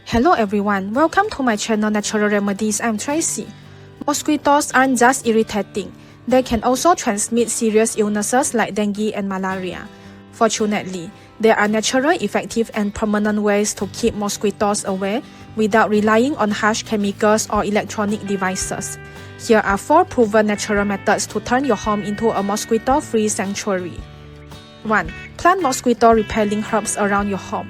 Hello everyone, welcome to my channel Natural Remedies. I'm Tracy. Mosquitoes aren't just irritating, they can also transmit serious illnesses like dengue and malaria. Fortunately, there are natural, effective and permanent ways to keep mosquitoes away without relying on harsh chemicals or electronic devices. Here are 4 proven natural methods to turn your home into a mosquito-free sanctuary. 1. Plant mosquito-repelling herbs around your home.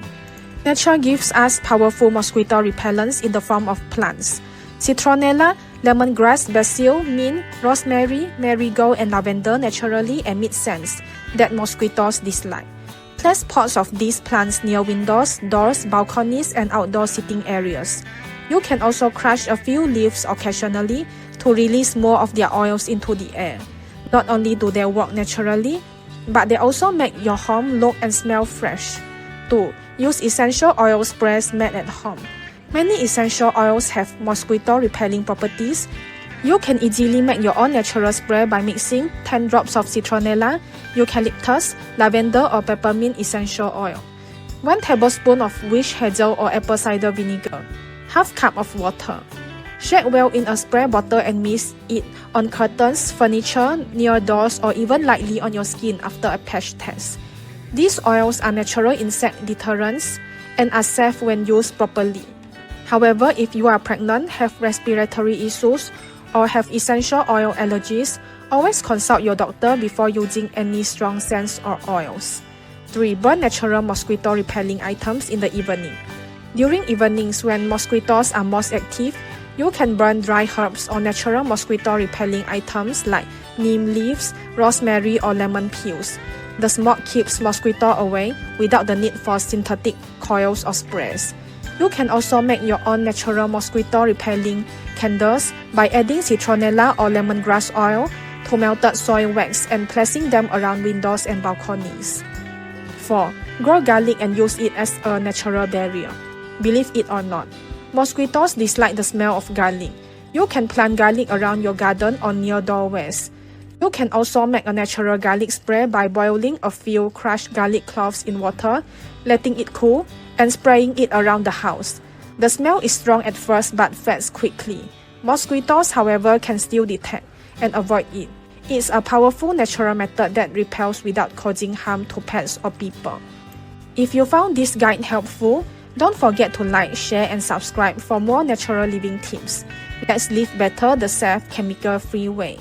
Nature gives us powerful mosquito repellents in the form of plants. Citronella, lemongrass, basil, mint, rosemary, marigold, and lavender naturally emit scents that mosquitoes dislike. Place pots of these plants near windows, doors, balconies, and outdoor sitting areas. You can also crush a few leaves occasionally to release more of their oils into the air. Not only do they work naturally, but they also make your home look and smell fresh. 2. Use essential oil sprays made at home. Many essential oils have mosquito-repelling properties. You can easily make your own natural spray by mixing 10 drops of citronella, eucalyptus, lavender or peppermint essential oil, 1 tablespoon of witch hazel or apple cider vinegar, half cup of water. Shake well in a spray bottle and mist it on curtains, furniture, near doors, or even lightly on your skin after a patch test. These oils are natural insect deterrents and are safe when used properly. However, if you are pregnant, have respiratory issues, or have essential oil allergies, always consult your doctor before using any strong scents or oils. 3. Burn natural mosquito-repelling items in the evening. During evenings when mosquitoes are most active, you can burn dry herbs or natural mosquito-repelling items like neem leaves, rosemary, or lemon peels. The smoke keeps mosquito away without the need for synthetic coils or sprays. You can also make your own natural mosquito-repelling candles by adding citronella or lemongrass oil to melted soy wax and placing them around windows and balconies. 4. Grow garlic and use it as a natural barrier. Believe it or not, mosquitoes dislike the smell of garlic. You can plant garlic around your garden or near doorways. You can also make a natural garlic spray by boiling a few crushed garlic cloves in water, letting it cool, and spraying it around the house. The smell is strong at first but fades quickly. Mosquitoes, however, can still detect and avoid it. It's a powerful natural method that repels without causing harm to pets or people. If you found this guide helpful, don't forget to like, share, and subscribe for more natural living tips. Let's live better the safe, chemical-free way.